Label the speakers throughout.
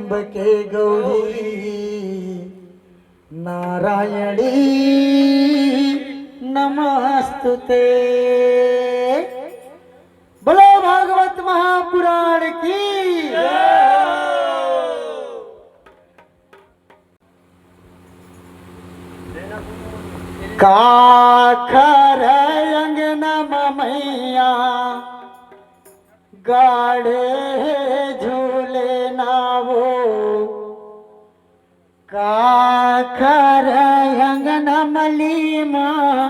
Speaker 1: त्र्यंबके गौरी नारायणी नमस्तुते। बोलो भागवत महापुराण की। काखर अंगना मैया गाड़े झूले नावो, काखर अंगना मली माँ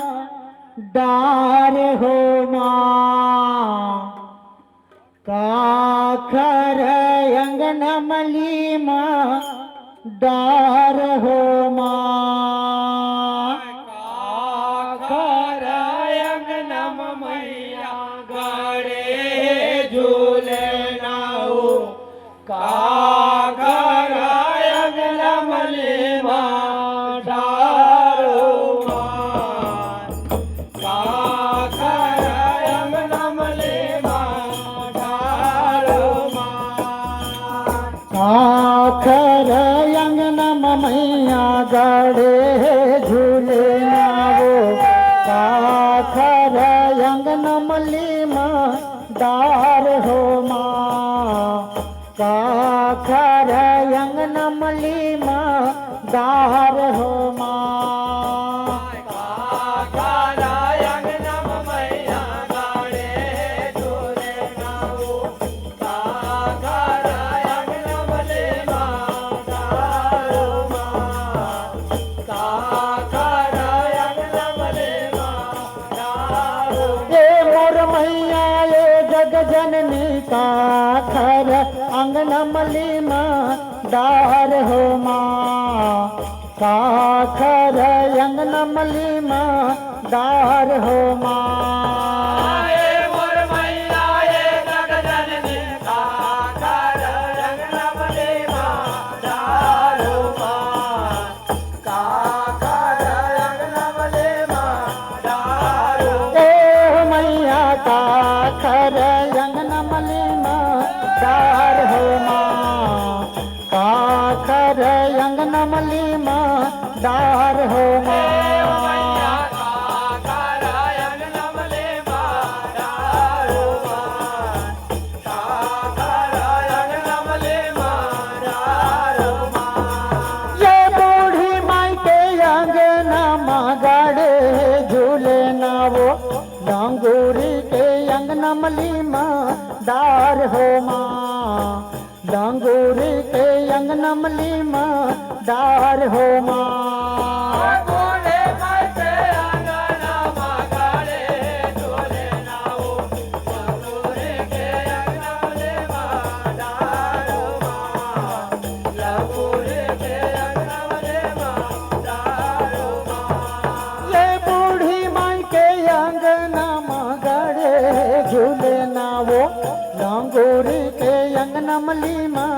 Speaker 1: डार हो माँ, काखर अंगना मली माँ डार हो माँ, काखर अंगना मैया गाड़े झूले नाओ, काखर अंगना मली माँ डार हो माँ, काखर अंगना मली माँ डार हो माँ, काखर अंगना मैया गाड़े झूले नाओ, काखर अंगना मली माँ डार हो माँ, काखर अंगना मली माँ डार हो माँ, काखर अंगना मैया गाड़े झूले नाओ, काखर अंगना मली माँ डार हो माँ, काखर अंगना मली माँ डार हो माँ। ये मोर मैया ये जग जननी, काखर अंगना मली माँ डार हो माँ, काखर अंगना मली माँ डार हो माँ, ये मोर मैया ये जग जननी, काखर अंगना मली माँ डार हो माँ, काखर अंगना मली माँ डार हो माँ। ए मैया काखर अंगना मली माँ डार हो माँ, काखर अंगना मली माँ डार हो माँ, काखर अंगना मली माँ डार हो माँ, काखर अंगना मली माँ डार हो माँ। ये बूढ़ी माई के अंगना माँ गाड़े झूले नावो, डांगोरी के अंगना मली माँ डार हो माँ, डांगोरी के अंगना मली माँ डार हो माँ, बूढ़े माई के अंगना माँ गाड़े झूले नाओ, डांगोरी के अंगना मली माँ डार हो माँ, डांगोरी के अंगना मली माँ डार हो माँ। ये बूढ़ी माई के अंगना माँ गाड़े झूले नावो, डांगोरी के अंगना मली माँ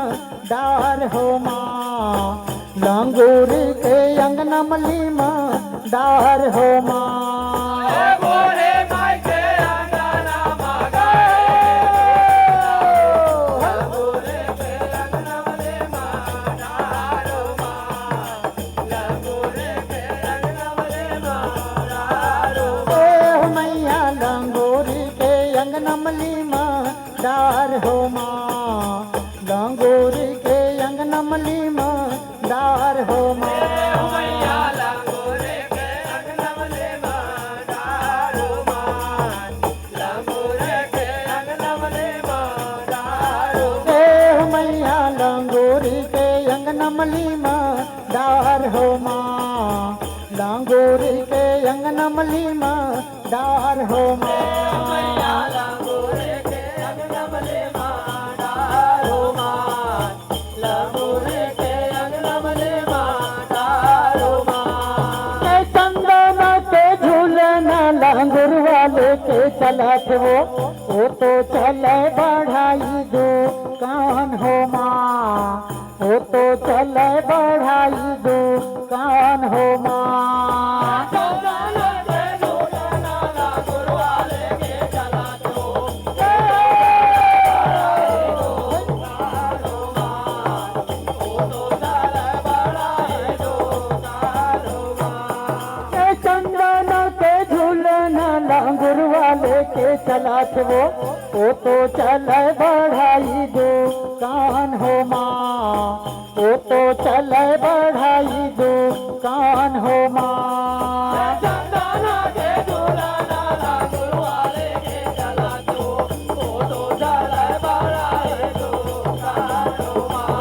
Speaker 1: डार हो माँ, डांगोरी के अंगना मली माँ डार हो माँ। बूढ़े माई के अंगना माँ गाड़े डांगोरी के अंगना मली माँ डार हो माँ, डांगोरी के अंगना मली माँ डार हो माँ। मैया डांगोरी के अंगना मली माँ डार हो माँ, डांगोरी के अंगना मली माँ डार हो माँ, मैया डांगोरी के अंगना मली माँ डार हो माँ, डांगोरी के अंगना मली माँ डार हो माँ। मैया डांगोरी के अंगना मली माँ डार हो माँ, डांगोरी के अंगना मली माँ डार हो माँ, मैया डांगोरी के अंगना मली माँ डार हो माँ, डांगोरी के अंगना मली माँ डार हो माँ। के चंदना के झूलना लांगुर वाले के चला थे वो तो चले बढ़ाई दुकान हो माँ, वो तो चले बढ़ाई दुकान हो माँ।
Speaker 2: के चला थे वो तो चले बढ़ाई दुकान हो माँ, वो तो चले बढ़ाई दुकान हो माँ।
Speaker 1: चंदना के झूला नाला गुरुवाले के चला तो वो तो चले बढ़ाई दुकान हो माँ,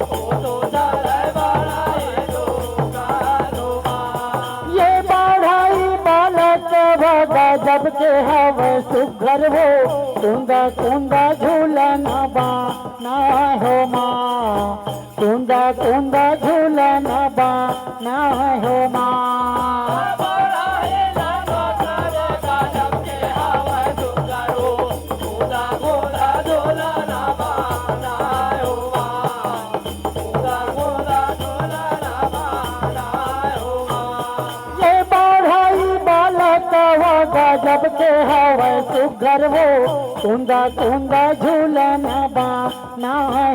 Speaker 1: वो तो चले बढ़ाई दुकान हो माँ।
Speaker 2: ये बढ़ाई बालक भगा जब के हवे सुघर वो कुंदा कुंदा झूलना बाना हो माँ, कुंदा कुंदा झूलना बाना हो माँ।
Speaker 1: बढ़ाई लगो करे गाजब के हवा सुगरो गोदा गोदा झूला ना बाना हो माँ, गोदा गोदा झूला ना बाना हो माँ।
Speaker 2: ये बढ़ाई बालक होगा जब के हवे सुघर वो कुंदा कुंदा झूलना बाना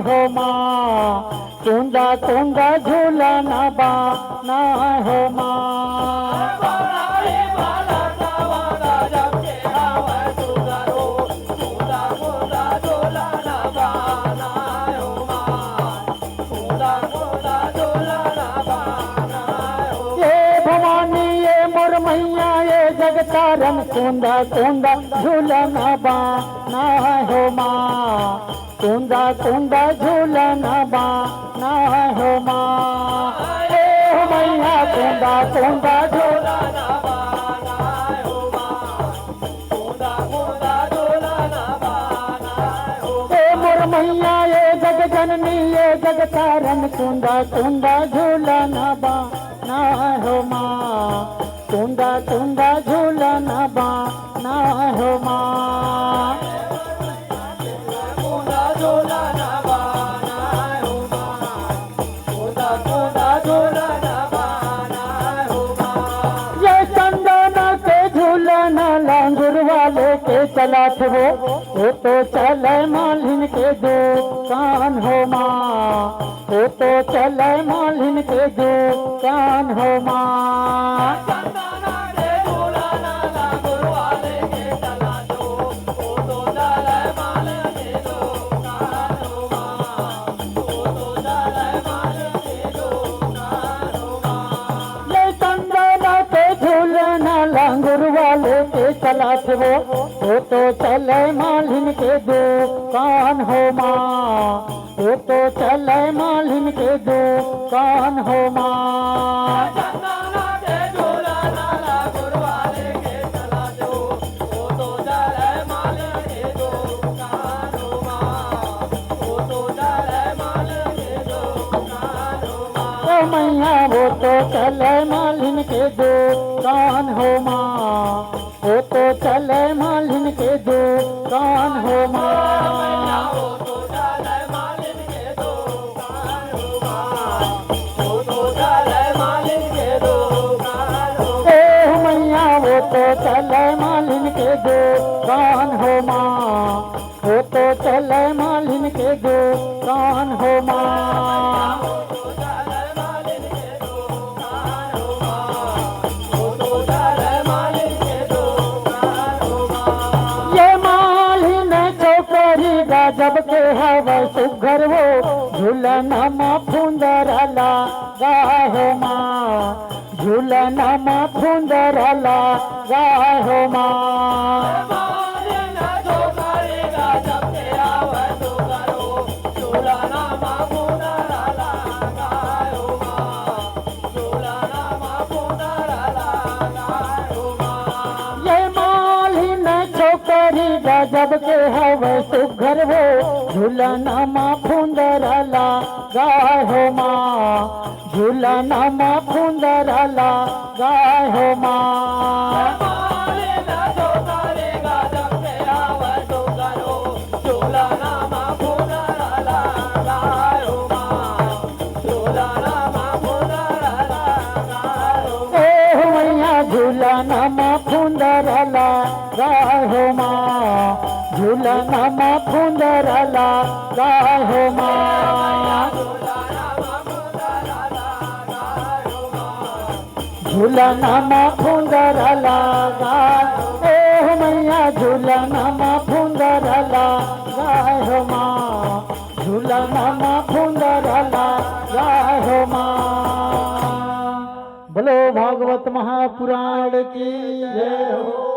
Speaker 2: हो माँ, कुंदा कुंदा झूलना बाना हो माँ।
Speaker 1: बढ़ाई वाला तवा गाजब के हवा सुगरो गोदा गोदा झूला ना बाना हो माँ, गोदा गोदा झूला ना बाना हो।
Speaker 2: ये भवानी ये मोर मैया ये जगतारन कुंदा कुंदा झूलना बाना हो माँ, कुंदा कुंदा झूलना बाना हो माँ। ए मैया कुंदा कुंदा झूला
Speaker 1: ना बाना हो माँ, गोदा गोदा झूला ना बाना हो।
Speaker 2: ए मोर मैया ये जग जननी ये जगतारन कुंदा कुंदा झूलना बाना हो माँ, कुंदा कुंदा झूलना बाना हो माँ।
Speaker 1: गोदा झूला ना बाना हो माँ, गोदा गोदा झूला ना बाना हो माँ।
Speaker 2: ये चंदना के झूलना लांगुर वाले के चला थे वो तो चले मालिन के दुकान हो माँ, वो तो चले मालिन के दुकान हो माँ।
Speaker 1: चंदना के झूला नाला गुरुवाले के चला दो वो तो चले माल के दुकान हो माँ, वो तो चले माल के दुकान हो माँ।
Speaker 2: ये चंदना के झूलना लांगुर वाले के चला थे वो तो चले मालिन के दुकान हो माँ, वो तो चले मालिन के दुकान हो माँ।
Speaker 1: चंदना के झूला नाला गुरुवाले के चला दो वो तो चले माल के दुकान हो माँ, वो तो चले माल के दुकान हो माँ।
Speaker 2: ओ मैया वो तो चले मालिन के दुकान हो माँ, वो तो चले मालिन के दुकान हो माँ।
Speaker 1: वो तो चले मालिन के दुकान हो माँ, वो तो चले मालिन के दुकान हो।
Speaker 2: ए मैया वो तो चले मालिन के दुकान हो माँ, वो तो चले मालिन के दुकान हो माँ।
Speaker 1: वो तो चले मालिन के दुकान हो माँ, वो तो चले मालिन के दुकान हो माँ।
Speaker 2: ये मालिन चौकरी गजब के हवा सुघर वो झूलना माँ फुंदर लगा हो माँ, झूलना माँ फुंदर लगा हो माँ।
Speaker 1: मालिन जो करेगा जब के आवे तो करो झूलना माँ फुंदर लगायो माँ, झूलना माँ फुंदर लगायो माँ।
Speaker 2: ये मालिन चौकरी गजब के हवे सुघर वो झूलना माँ फुंदर लगा हो माँ, झूलना माँ फुंदर लगा हो माँ।
Speaker 1: मालिन जो करेगा जब के आवे तो करो झूलना माँ फुंदर लगायो माँ, झूलना माँ फुंदर लगायो माँ।
Speaker 2: ए मैया झूलना माँ फुंदर लगा हो माँ, झूलना माँ फुंदर लगा हो माँ। झूलना माँ फुंदर लगा ए हो मैया झूलनमा फुंदरला गाय हो माँ झूलनमा फुंदरला गाय हो माँ। बोलो भागवत महापुराण की जय हो।